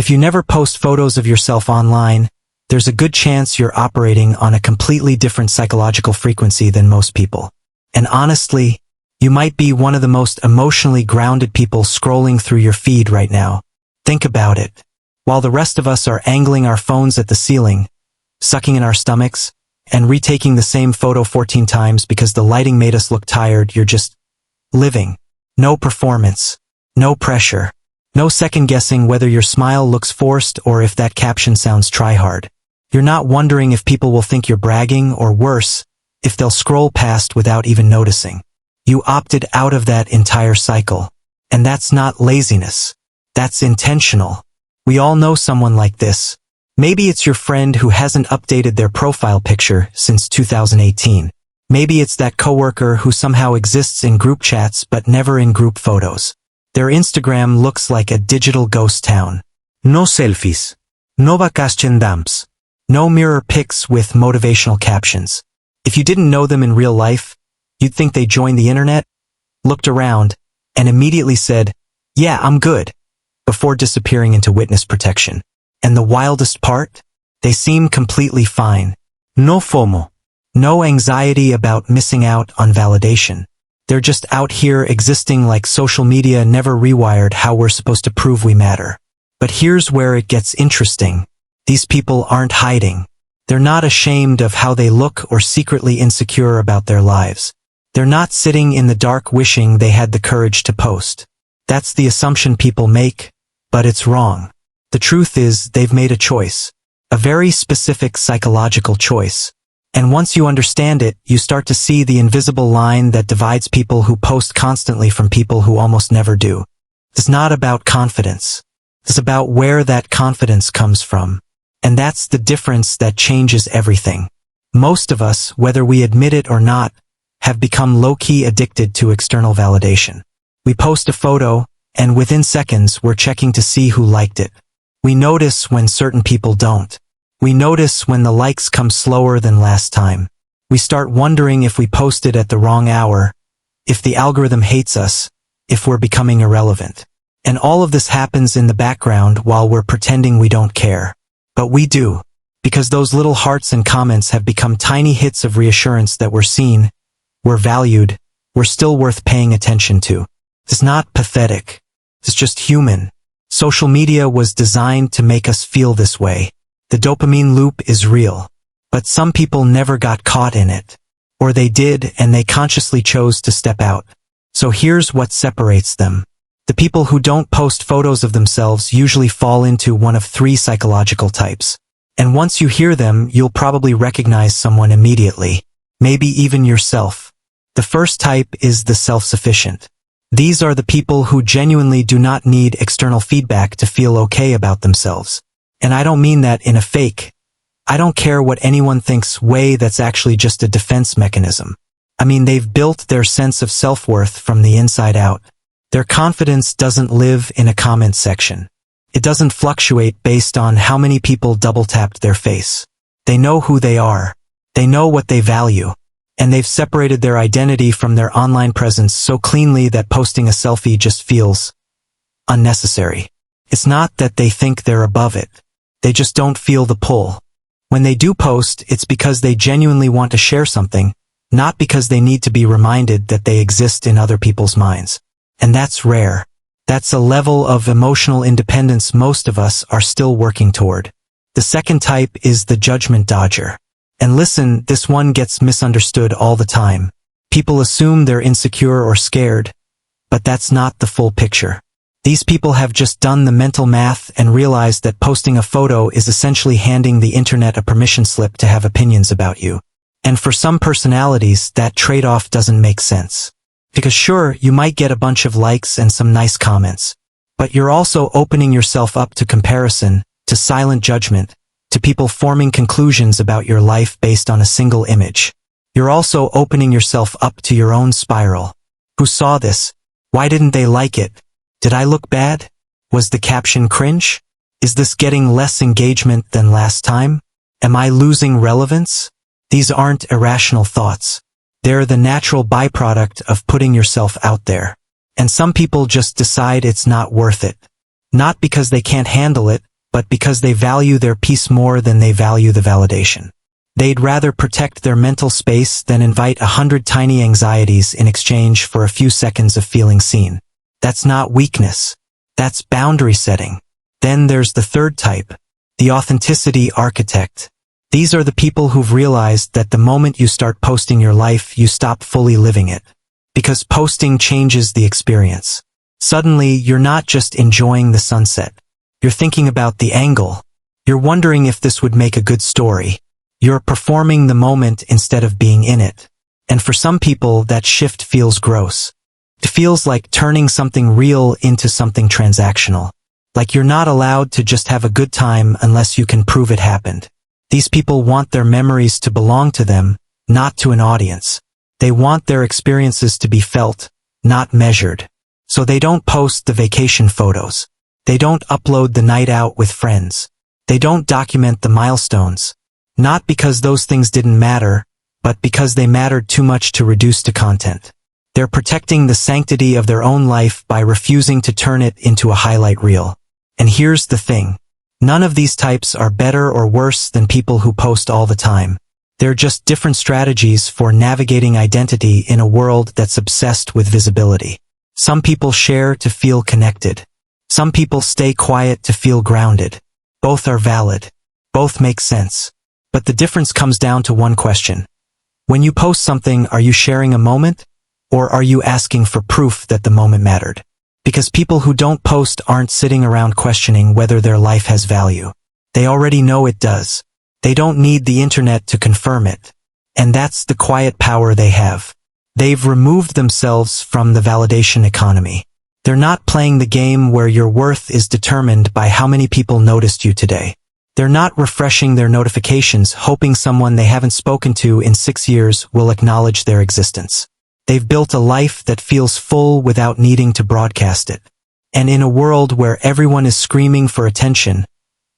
If you never post photos of yourself online, there's a good chance you're operating on a completely different psychological frequency than most people. And honestly, you might be one of the most emotionally grounded people scrolling through your feed right now. Think about it. While the rest of us are angling our phones at the ceiling, sucking in our stomachs, and retaking the same photo 14 times because the lighting made us look tired, you're just living. No performance. No pressure. No second-guessing whether your smile looks forced or if that caption sounds try-hard. You're not wondering if people will think you're bragging, or worse, if they'll scroll past without even noticing. You opted out of that entire cycle. And that's not laziness. That's intentional. We all know someone like this. Maybe it's your friend who hasn't updated their profile picture since 2018. Maybe it's that coworker who somehow exists in group chats but never in group photos. Their Instagram looks like a digital ghost town. No selfies. No vacation dumps. No mirror pics with motivational captions. If you didn't know them in real life, you'd think they joined the internet, looked around, and immediately said, "Yeah, I'm good," before disappearing into witness protection. And the wildest part? They seem completely fine. No FOMO. No anxiety about missing out on validation. They're just out here existing like social media never rewired how we're supposed to prove we matter. But here's where it gets interesting. These people aren't hiding. They're not ashamed of how they look or secretly insecure about their lives. They're not sitting in the dark wishing they had the courage to post. That's the assumption people make, but it's wrong. The truth is, they've made a choice. A very specific psychological choice. And once you understand it, you start to see the invisible line that divides people who post constantly from people who almost never do. It's not about confidence. It's about where that confidence comes from. And that's the difference that changes everything. Most of us, whether we admit it or not, have become low-key addicted to external validation. We post a photo, and within seconds we're checking to see who liked it. We notice when certain people don't. We notice when the likes come slower than last time. We start wondering if we posted at the wrong hour, if the algorithm hates us, if we're becoming irrelevant. And all of this happens in the background while we're pretending we don't care. But we do, because those little hearts and comments have become tiny hits of reassurance that we're seen, we're valued, we're still worth paying attention to. It's not pathetic. It's just human. Social media was designed to make us feel this way. The dopamine loop is real. But some people never got caught in it. Or they did, and they consciously chose to step out. So here's what separates them. The people who don't post photos of themselves usually fall into one of three psychological types. And once you hear them, you'll probably recognize someone immediately. Maybe even yourself. The first type is the self-sufficient. These are the people who genuinely do not need external feedback to feel okay about themselves. And I don't mean that in a fake, "I don't care what anyone thinks" way that's actually just a defense mechanism. I mean, they've built their sense of self-worth from the inside out. Their confidence doesn't live in a comment section. It doesn't fluctuate based on how many people double-tapped their face. They know who they are. They know what they value. And they've separated their identity from their online presence so cleanly that posting a selfie just feels unnecessary. It's not that they think they're above it. They just don't feel the pull. When they do post, it's because they genuinely want to share something, not because they need to be reminded that they exist in other people's minds. And that's rare. That's a level of emotional independence most of us are still working toward. The second type is the judgment dodger. And listen, this one gets misunderstood all the time. People assume they're insecure or scared, but that's not the full picture. These people have just done the mental math and realized that posting a photo is essentially handing the internet a permission slip to have opinions about you. And for some personalities, that trade-off doesn't make sense. Because sure, you might get a bunch of likes and some nice comments, but you're also opening yourself up to comparison, to silent judgment, to people forming conclusions about your life based on a single image. You're also opening yourself up to your own spiral. Who saw this? Why didn't they like it? Did I look bad? Was the caption cringe? Is this getting less engagement than last time? Am I losing relevance? These aren't irrational thoughts. They're the natural byproduct of putting yourself out there. And some people just decide it's not worth it. Not because they can't handle it, but because they value their peace more than they value the validation. They'd rather protect their mental space than invite 100 tiny anxieties in exchange for a few seconds of feeling seen. That's not weakness. That's boundary setting. Then there's the third type, the authenticity architect. These are the people who've realized that the moment you start posting your life, you stop fully living it. Because posting changes the experience. Suddenly, you're not just enjoying the sunset. You're thinking about the angle. You're wondering if this would make a good story. You're performing the moment instead of being in it. And for some people, that shift feels gross. It feels like turning something real into something transactional. Like you're not allowed to just have a good time unless you can prove it happened. These people want their memories to belong to them, not to an audience. They want their experiences to be felt, not measured. So they don't post the vacation photos. They don't upload the night out with friends. They don't document the milestones. Not because those things didn't matter, but because they mattered too much to reduce to content. They're protecting the sanctity of their own life by refusing to turn it into a highlight reel. And here's the thing. None of these types are better or worse than people who post all the time. They're just different strategies for navigating identity in a world that's obsessed with visibility. Some people share to feel connected. Some people stay quiet to feel grounded. Both are valid. Both make sense. But the difference comes down to one question. When you post something, are you sharing a moment? Or are you asking for proof that the moment mattered? Because people who don't post aren't sitting around questioning whether their life has value. They already know it does. They don't need the internet to confirm it. And that's the quiet power they have. They've removed themselves from the validation economy. They're not playing the game where your worth is determined by how many people noticed you today. They're not refreshing their notifications hoping someone they haven't spoken to in 6 years will acknowledge their existence. They've built a life that feels full without needing to broadcast it. And in a world where everyone is screaming for attention,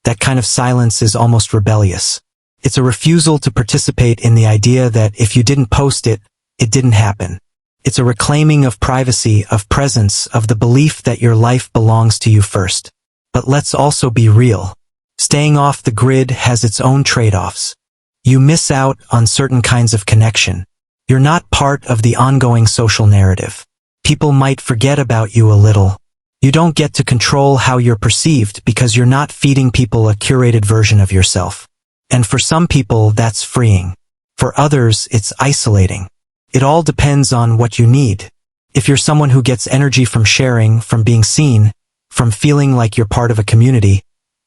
that kind of silence is almost rebellious. It's a refusal to participate in the idea that if you didn't post it, it didn't happen. It's a reclaiming of privacy, of presence, of the belief that your life belongs to you first. But let's also be real. Staying off the grid has its own trade-offs. You miss out on certain kinds of connection. You're not part of the ongoing social narrative. People might forget about you a little. You don't get to control how you're perceived because you're not feeding people a curated version of yourself. And for some people, that's freeing. For others, it's isolating. It all depends on what you need. If you're someone who gets energy from sharing, from being seen, from feeling like you're part of a community,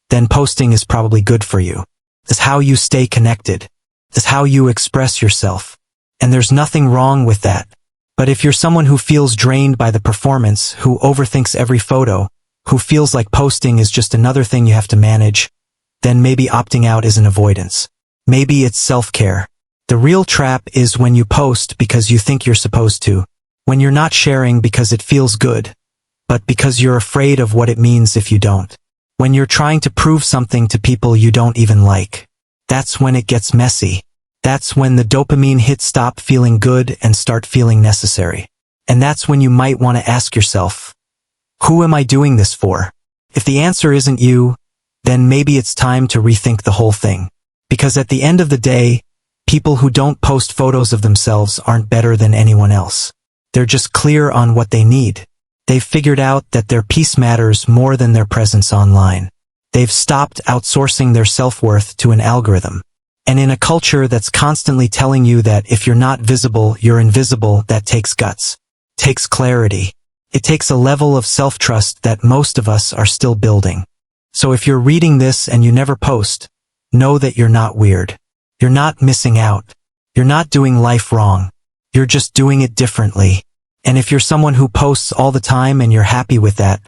then posting is probably good for you. It's how you stay connected. It's how you express yourself. And there's nothing wrong with that. But if you're someone who feels drained by the performance, who overthinks every photo, who feels like posting is just another thing you have to manage, then maybe opting out isn't avoidance. Maybe it's self-care. The real trap is when you post because you think you're supposed to, when you're not sharing because it feels good, but because you're afraid of what it means if you don't. When you're trying to prove something to people you don't even like. That's when it gets messy. That's when the dopamine hits stop feeling good and start feeling necessary. And that's when you might want to ask yourself, who am I doing this for? If the answer isn't you, then maybe it's time to rethink the whole thing. Because at the end of the day, people who don't post photos of themselves aren't better than anyone else. They're just clear on what they need. They've figured out that their peace matters more than their presence online. They've stopped outsourcing their self-worth to an algorithm. And in a culture that's constantly telling you that if you're not visible, you're invisible, that takes guts. Takes clarity. It takes a level of self-trust that most of us are still building. So if you're reading this and you never post, know that you're not weird. You're not missing out. You're not doing life wrong. You're just doing it differently. And if you're someone who posts all the time and you're happy with that,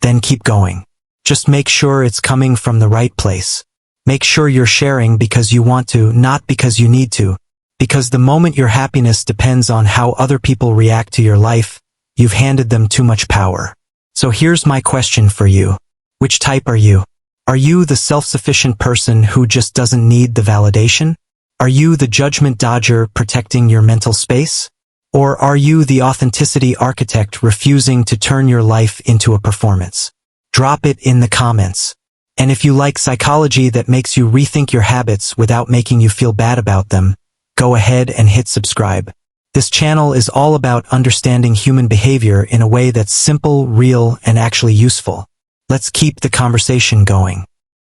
then keep going. Just make sure it's coming from the right place. Make sure you're sharing because you want to, not because you need to. Because the moment your happiness depends on how other people react to your life, you've handed them too much power. So here's my question for you. Which type are you? Are you the self-sufficient person who just doesn't need the validation? Are you the judgment dodger protecting your mental space? Or are you the authenticity architect refusing to turn your life into a performance? Drop it in the comments. And if you like psychology that makes you rethink your habits without making you feel bad about them, go ahead and hit subscribe. This channel is all about understanding human behavior in a way that's simple, real, and actually useful. Let's keep the conversation going.